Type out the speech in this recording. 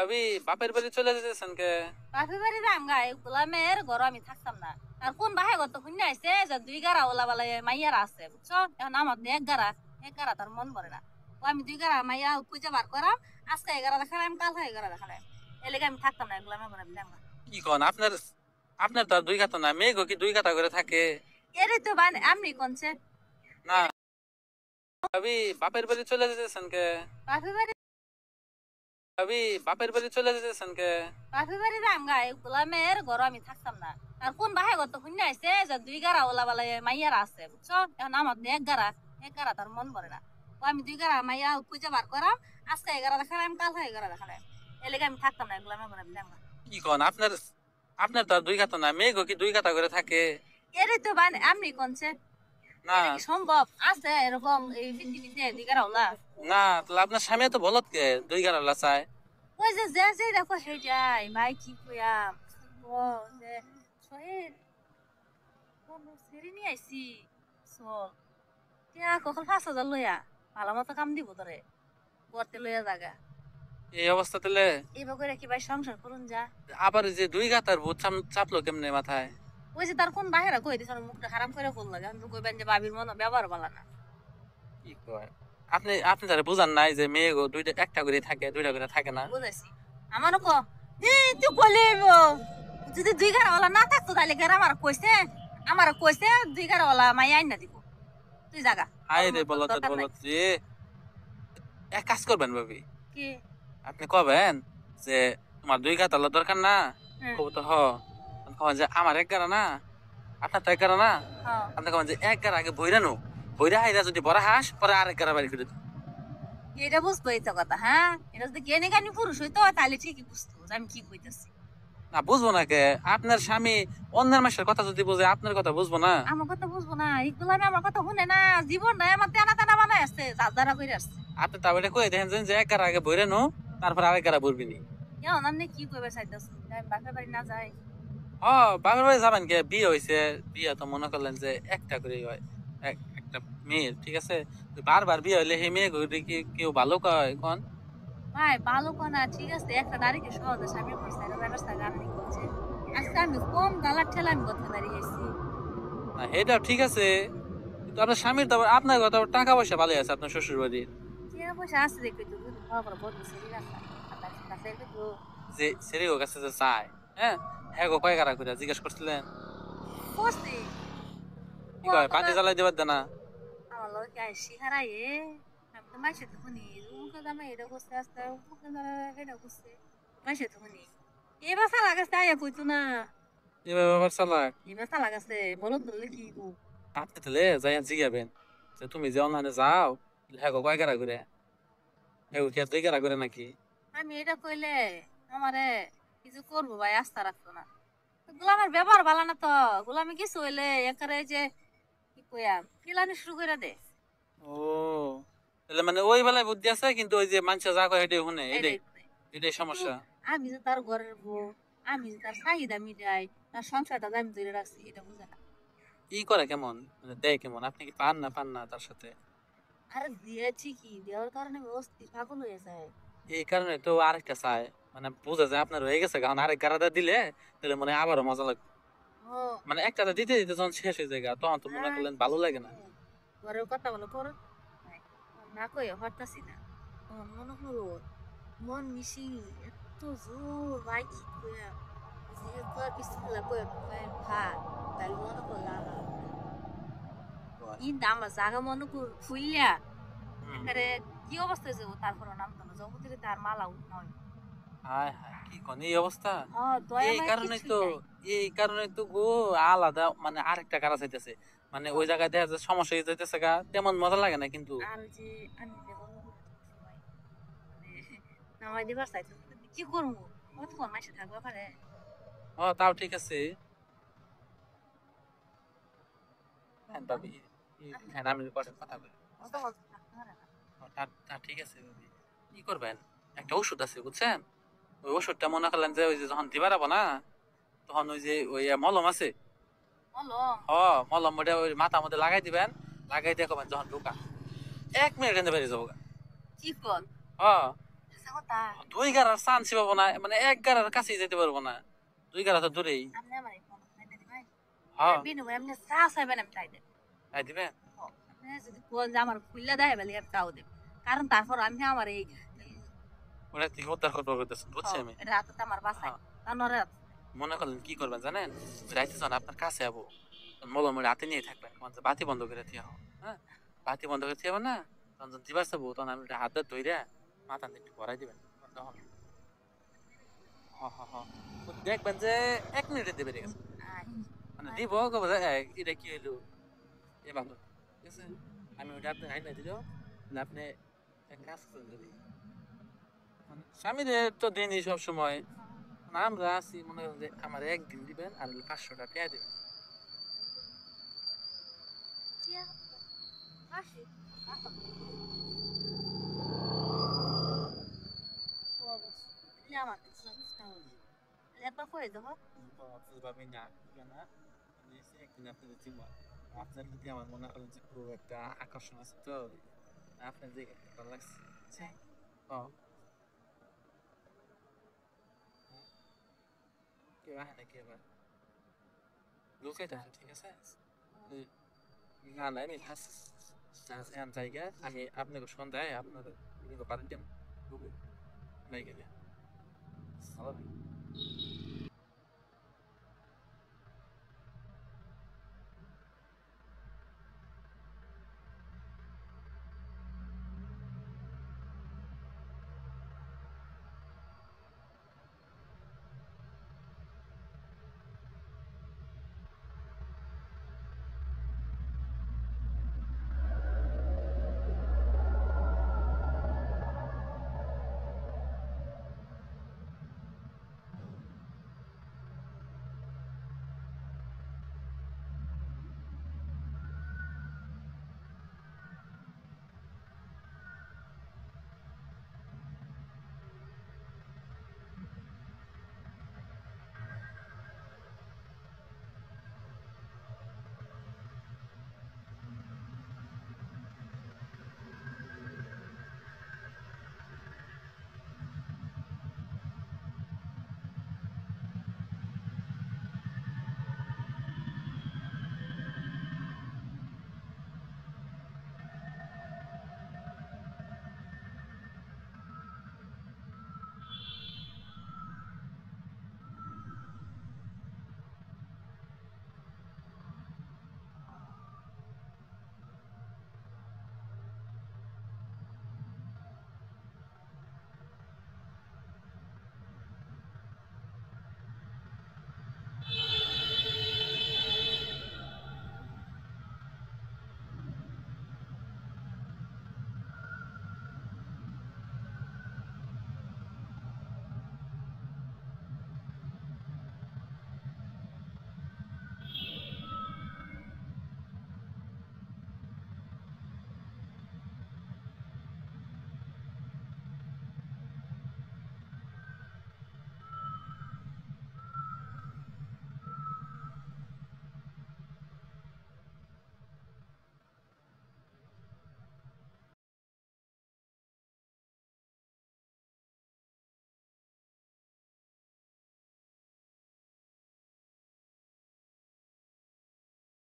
ভাবি বাপের বাড়ি চলে যেতেছেন কে? বাপের বাড়ি যাম গাই গোলামের ঘর আমি থাকতাম না। আর কোন বাহে গত শুনে আইছে যে 2 গাড়া ওলা বালা মাইয়ারা আছে বুঝছো। এখন আমার এক গাড়া তার মন ভরে না। ও আমি 2 গাড়া মাইয়া পূজা বার করাম। আজকে 11 দেখালাম, কালকে 11 দেখালাম। এলাকা আমি থাকতাম না, গোলামের ঘরে আমি যাম না। কি কোন আপনার? আপনার তো আর দুই কাতা না, মেয়েগো কি দুই কাতা করে থাকে? এরে তো আমি কোনছে না ভাবি বাপের বাড়ি চলে যেতেছেন কে? বাপের বাড়ি ভাবি বাপের বাড়ি চলে যেতেছেন কে? বাপের বাড়ি যাম গাই গোলামের ঘর আমি থাকতাম না। আর কোন বাহে গত শুনে আইছে যে 2 গাড়া ওলা বালা মাইয়ারা আছে বুঝছো। এখন আমার এক গাড়া তার মন ভরে না। ও আমি 2 গাড়া মাইয়া পূজা বার করাম। আজকে 11 দেখালাম, কালকে 11 দেখালাম। এলাকা আমি থাকতাম না, গোলামের ঘরে আমি যাম না। কি কোন আপনার? আপনার তো আর দুই কাতা না, মেয়েগো কি দুই কাতা করে থাকে? এরে তো আমি কোনছে না সম্ভব আছে এরকম এই পৃথিবীতে 2 গাড়া ওলা। না, তাহলে আপনার স্বামী তো বলত কে দুই কাতা চায়? ওই যে দেখো সেইটাই ভাই কি কইয়াম। ও যে শহীদ কোন সেরি নিয়ে আইছি চল টিয়া কখন 5,000 লইয়া ভালো মতো কাম দিব তোরে করতে লইয়া জাগা। এই অবস্থা তাহলে এবার করে কি ভাই সংসার করুন যা। আবার যে দুই কাতার ভূত চাপলো কেমনে মাথায়? ওই যে তার কোন বাহিরা কই দিছ মুখটা খারাপ করে ফেল লাগে। আমি তো কইবেন যে বাবির মনে ব্যবহার ভালো না। কি কয়? আপনি আপনি তারা বুঝান নাই যে মেয়ে গো দুইটা একটা করে থাকে, দুইটা করে থাকে না? বুঝাইছি আমারও ক তুই কইলে যদি 2 গাড়া ওলা না থাকতো তাহলে গের আমার কইছে 2 গাড়া ওলা মাই আইন না দিব তুই জাগা। হাই রে বলত বলত যে এক কাজ করবেন ভাবি, কি আপনি কবেন যে তোমার দুই কাতার দরকার না, কব তো কবেন যে আমার এক গাড়া না, আপনার তো এক গাড়া না, আপনি কবেন যে এক গাড়া আগে বইরানো, বইরা হাইরা যদি বড় হাঁস পরে আরেক গাড়া বাড়ি করে দিন। এটা বুঝতো এই তো কথা। হ্যাঁ এটা যদি জ্ঞানী জ্ঞানী পুরুষ হইতো তাহলে ঠিকই বুঝতো যে আমি কি কইতাছি। না বুঝবো না কে? আপনার স্বামী অন্যের মাসের কথা যদি বুঝে আপনার কথা বুঝবো না? আমার কথা বুঝবো না এগুলো আমি আমার কথা শুনে না জীবন নাই আমার টানা টানা বানাই আসছে যারা করে আসছে। আপনি তাও এটা কয়ে দেখেন যে এক গাড়া আগে বইরানো, তারপর আরেক গাড়া বলবি নি। এখন আপনি কি কইবে চাইতেছেন আমি বাপের বাড়ি না যাই? বাপের বাড়ি যাবেন কে? বিয়ে হয়েছে, বিয়ে তো মনে করলেন যে একটা করেই হয়, একটা মেয়ের, ঠিক আছে? বারবার বিয়ে হইলে সেই মেয়ে ঘুরে কি কেউ ভালো কয় কোন? ভাই ভালো কোনা ঠিক আছে একটা নারীকে সহজে স্বামী করছে ব্যবস্থা গানি করছে। আজকে আমি কম গালার ঠেলা আমি করতে পারি গেছি। না এটা ঠিক আছে, কিন্তু আপনার স্বামীর তো আপনার কথা টাকা পয়সা ভালো আছে আপনার শ্বশুর বাড়ির। টাকা পয়সা আছে দেখে তো ভালো করে বদলে সেরি রাখা আপনার কাছে তো যে সেরে ও কাছে যে চায়, হ্যাঁ হ্যাঁ গো কয় কারা করে জিজ্ঞেস করছিলেন? বসতে কি কয় পানি জ্বালাই দেবার দেনা? আমার লোক আইসি হারাই আমি তো মাসে তো শুনি মুখে দামে এটা করছে আসতে মুখে দামে এটা করছে মাসে তো শুনি এবার সালা গাছে আয়া কইতো না। এভাবে আবার চালাক? এবার সালা গাছে বলো ধরলে কি গো আপনি তাহলে যাই জিগাবেন যে তুমি যে অনলাইনে যাও, হ্যাঁ গো কয় কারা করে, হ্যাঁ কি আর দুই কারা করে নাকি? আমি এটা কইলে আমারে কিছু করবো ভাই আস্থা রাখতো না। গোলামের ব্যবহার ভালো না তো গোলামি কিছু হইলে একারে যে কি কইয়া ফিলানি শুরু করে দে। ও তাহলে মানে ওই বেলায় বুদ্ধি আছে, কিন্তু ওই যে মানুষ যা কয় এটাই শুনে, এটাই এটাই সমস্যা। আমি যে তার ঘরের বউ, আমি যে তার চাহিদা মিটাই, তার সংসারটা আমি ধরে রাখছি এটা বুঝে না। ই করে কেমন, মানে দেয় কেমন? আপনি কি পান না তার সাথে? আরে দিয়েছি কি দেওয়ার কারণে আমি অস্থির পাগল হয়ে যায়। এই কারণে তো আরেকটা চায়, মানে বোঝা যায় আপনার হয়ে গেছে, কারণ আরেক গাড়াটা দিলে তাহলে মনে হয় আবারও মজা লাগবে। ও মানে একটাতে দিতে দিতে যখন শেষ হয়ে যায় তখন তো মনে করলেন ভালো লাগে না। ঘরের কথা বলো করো না কই হরতাছি না মনে করো মন মিশি এত জোর ভাই কি কইয়া যে তোর বিসমিল্লাহ কই ভাত তাই মনে করলাম ইন দাম জায়গা মনে কর ফুইয়া এখানে কি অবস্থা হয়েছে তারপর নাম তো জগতের তার মালা নয়। হায় হায় কি কোন এই অবস্থা! দয়া এই মায়া কারণে কিছুই তো নাই। এই কারণে তো গো আলাদা মানে আরেকটা কারা চাইতেছে, মানে ওই জায়গায় দেখা যাচ্ছে সমস্যা হয়ে যাইতেছে গা, তেমন মজা লাগে না কিন্তু। আর ওই যে আমি যে সবাই নামাই দিবার চাইতো কি করবো কতক্ষণ মাসে থাকবো পারে। তাও ঠিক আছে। হ্যাঁ ভাবি, হ্যাঁ আমি পরে কথা বলি। অত অত থাকতে পারে না। তা ঠিক আছে ভাবি, কি করবেন, একটা ওষুধ আছে বুঝছেন, ওই ওষুধটা মনে করলেন যে ওই যে যখন দিবার হবো না, তখন ওই যে ওই মলম আছে, বলো মলম ওটা ওই মাথার মধ্যে লাগাই দিবেন, লাগাই দিয়ে কবেন যখন ঢুকা 1 মিনিট এনে বেরিয়ে যাবো গা। কি কর হ আচ্ছা কথা 2 গাড়ার চান্সই পাবো না, মানে 1 গাড়ার কাছেই যেতে পারবো না, 2 গাড়া তো দূরেই। আপনি আমার এই ফোন খাইতে দিবেন হ্যাঁ বিনিময়ে আপনি চা চাইবেন আমি চাই দেব তাই দিবেন। আপনি যদি কোন যে আমার খুললে দেয় বলে আমি চাও দেব কারণ তারপর আমি আমার এই ওরা থেকে উদ্ধার করবো করতেছেন, বুঝছি আমি। এটা হাতে আমার বাসায় হ্যাঁ। তানরে মনে করলেন কি করবেন জানেন, রাইতে যখন আপনার কাছে যাবো মলমের হাতে নিয়ে থাকবেন, মানে বাতি বন্ধ করে দিয়ে হো, হ্যাঁ বাতি বন্ধ করে দিয়ে না, তখন যখন দিবার যাবো তখন আমি হাত ধরে মাথা একটু ভরাই দিবেন তখন দেখবেন যে 1 মিনিটে দিয়ে বেরিয়ে গেছে, মানে দিব কবে যে, এটা কি হইলো এ ভালো, ঠিক আছে। আমি ওটা আপনি হাইট না দিল, আপনি এক কাজ করেন যদি, মানে স্বামীরে তো দিনই সব সময়, আমরা আছি মনে করেন যে আমার 1 দিন দিবেন আর 500 টাকা দিবেন। আসি আমার একবার করে দেবো ভাবে না না, একদিন আপনাদের দিব, আপনার যদি আমার মনে করেন যে খুব একটা আকর্ষণ আছে তো আপনার যে ভালো লাগছে। কেউ আহে নাকি এবার লোকে থাকে, ঠিক আছে। না না আমি জায়গা আমি আপনাকে সন্ধ্যায় আপনার পারেন লোকে নাই গেলে